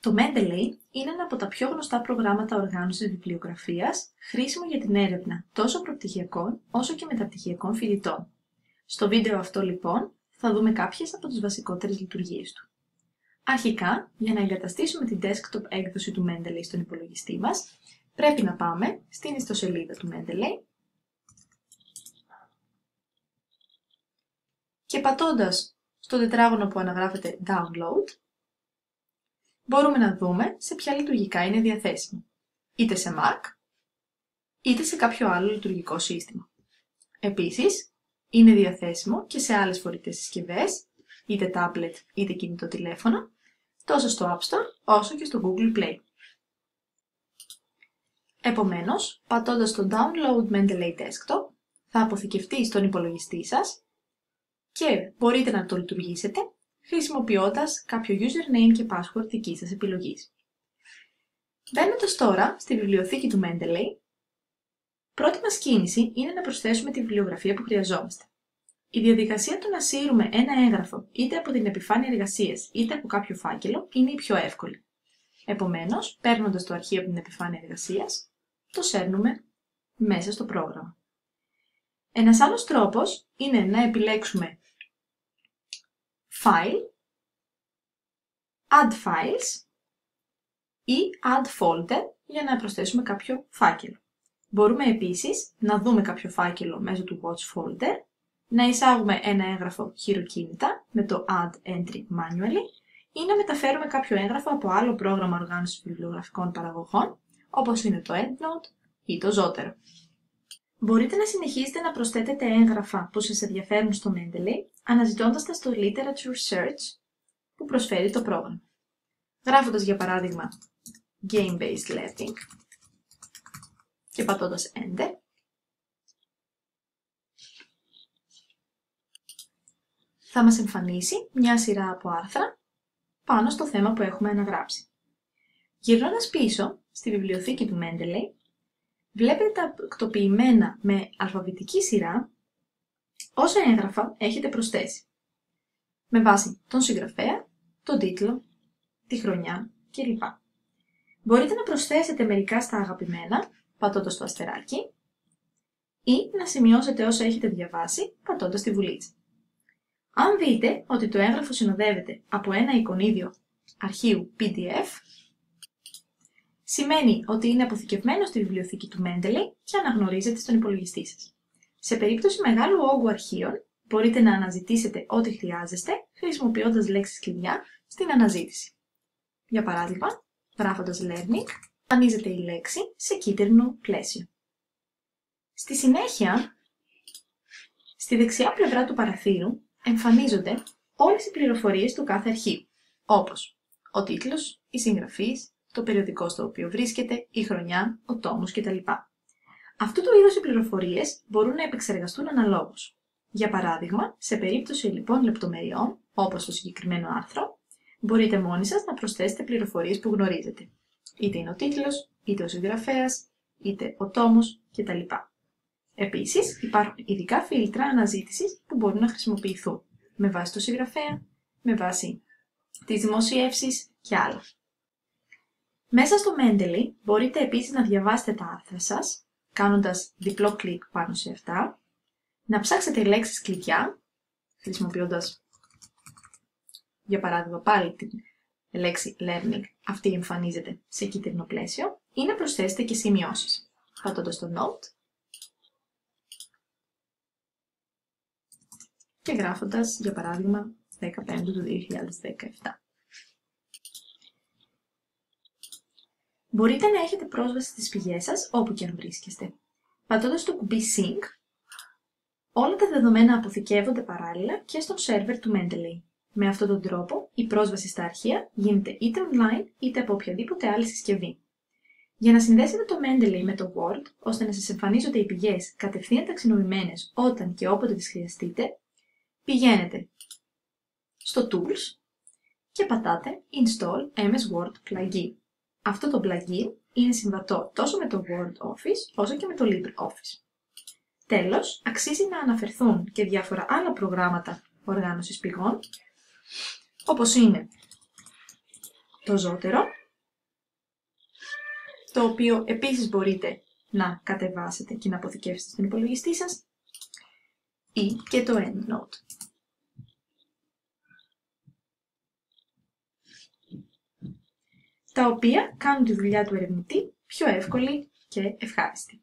Το Mendeley είναι ένα από τα πιο γνωστά προγράμματα οργάνωσης βιβλιογραφίας, χρήσιμο για την έρευνα τόσο προπτυχιακών όσο και μεταπτυχιακών φοιτητών. Στο βίντεο αυτό λοιπόν θα δούμε κάποιες από τις βασικότερες λειτουργίες του. Αρχικά, για να εγκαταστήσουμε την desktop έκδοση του Mendeley στον υπολογιστή μας, πρέπει να πάμε στην ιστοσελίδα του Mendeley και πατώντας στο τετράγωνο που αναγράφεται Download, μπορούμε να δούμε σε ποια λειτουργικά είναι διαθέσιμο, είτε σε Mac, είτε σε κάποιο άλλο λειτουργικό σύστημα. Επίσης, είναι διαθέσιμο και σε άλλες φορητές συσκευές, είτε tablet είτε κινητό τηλέφωνο, τόσο στο App Store όσο και στο Google Play. Επομένως, πατώντας το Download Mendeley Desktop, θα αποθηκευτεί στον υπολογιστή σας και μπορείτε να το λειτουργήσετε χρησιμοποιώντας κάποιο username και password δικής σας επιλογής. Μπαίνοντας τώρα στη βιβλιοθήκη του Mendeley, πρώτη μας κίνηση είναι να προσθέσουμε τη βιβλιογραφία που χρειαζόμαστε. Η διαδικασία του να σύρουμε ένα έγγραφο είτε από την επιφάνεια εργασίας είτε από κάποιο φάκελο είναι η πιο εύκολη. Επομένως, παίρνοντας το αρχείο από την επιφάνεια εργασίας, το σέρνουμε μέσα στο πρόγραμμα. Ένας άλλος τρόπος είναι να επιλέξουμε File, Add Files ή Add Folder για να προσθέσουμε κάποιο φάκελο. Μπορούμε επίσης να δούμε κάποιο φάκελο μέσω του Watch Folder, να εισάγουμε ένα έγγραφο χειροκίνητα με το Add Entry Manually ή να μεταφέρουμε κάποιο έγγραφο από άλλο πρόγραμμα οργάνωσης βιβλιογραφικών παραγωγών, όπως είναι το EndNote ή το Zotero. Μπορείτε να συνεχίσετε να προσθέτετε έγγραφα που σας ενδιαφέρουν στο Mendeley, αναζητώντας τα στο Literature Search που προσφέρει το πρόγραμμα. Γράφοντας για παράδειγμα Game-Based Learning και πατώντας Enter, θα μας εμφανίσει μια σειρά από άρθρα πάνω στο θέμα που έχουμε αναγράψει. Γυρνώντας πίσω στη βιβλιοθήκη του Mendeley, βλέπετε τα τακτοποιημένα με αλφαβητική σειρά όσα έγγραφα έχετε προσθέσει, με βάση τον συγγραφέα, τον τίτλο, τη χρονιά κλπ. Μπορείτε να προσθέσετε μερικά στα αγαπημένα, πατώντας το αστεράκι, ή να σημειώσετε όσα έχετε διαβάσει, πατώντας τη βουλίτσα. Αν δείτε ότι το έγγραφο συνοδεύεται από ένα εικονίδιο αρχείου PDF, σημαίνει ότι είναι αποθηκευμένο στη βιβλιοθήκη του Mendeley και αναγνωρίζεται στον υπολογιστή σας. Σε περίπτωση μεγάλου όγκου αρχείων, μπορείτε να αναζητήσετε ό,τι χρειάζεστε χρησιμοποιώντας λέξεις κλειδιά στην αναζήτηση. Για παράδειγμα, γράφοντας Learning, εμφανίζεται η λέξη σε κίτρινο πλαίσιο. Στη συνέχεια, στη δεξιά πλευρά του παραθύρου, εμφανίζονται όλες οι πληροφορίες του κάθε αρχείου, όπως ο τίτλος, η συγγραφής, το περιοδικό στο οποίο βρίσκεται, η χρονιά, ο τόμος κτλ. Αυτού του είδους οι πληροφορίες μπορούν να επεξεργαστούν αναλόγως. Για παράδειγμα, σε περίπτωση λοιπόν λεπτομεριών, όπως το συγκεκριμένο άρθρο, μπορείτε μόνοι σας να προσθέσετε πληροφορίες που γνωρίζετε. Είτε είναι ο τίτλος, είτε ο συγγραφέας, είτε ο τόμος κτλ. Επίσης, υπάρχουν ειδικά φίλτρα αναζήτησης που μπορούν να χρησιμοποιηθούν με βάση το συγγραφέα, με βάση τις δημοσιεύσεις και άλλα. Μέσα στο Mendeley μπορείτε επίσης να διαβάσετε τα άρθρα σας, κάνοντας διπλό κλικ πάνω σε αυτά, να ψάξετε λέξεις κλειδιά, χρησιμοποιώντας για παράδειγμα πάλι τη λέξη Learning, αυτή εμφανίζεται σε κίτρινο πλαίσιο, ή να προσθέσετε και σημειώσεις, πατώντας το Note και γράφοντας για παράδειγμα 15 του 2017. Μπορείτε να έχετε πρόσβαση στις πηγές σας όπου και αν βρίσκεστε. Πατώντας το κουμπί Sync, όλα τα δεδομένα αποθηκεύονται παράλληλα και στον σερβερ του Mendeley. Με αυτόν τον τρόπο, η πρόσβαση στα αρχεία γίνεται είτε online είτε από οποιαδήποτε άλλη συσκευή. Για να συνδέσετε το Mendeley με το Word, ώστε να σας εμφανίζονται οι πηγές κατευθείαν ταξινομημένες όταν και όποτε τις χρειαστείτε, πηγαίνετε στο Tools και πατάτε Install MS Word Plugin. Αυτό το plugin είναι συμβατό τόσο με το Word Office όσο και με το LibreOffice. Τέλος, αξίζει να αναφερθούν και διάφορα άλλα προγράμματα οργάνωσης πηγών, όπως είναι το Zotero, το οποίο επίσης μπορείτε να κατεβάσετε και να αποθηκεύσετε στον υπολογιστή σας, ή και το EndNote. Τα οποία κάνουν τη δουλειά του ερευνητή πιο εύκολη και ευχάριστη.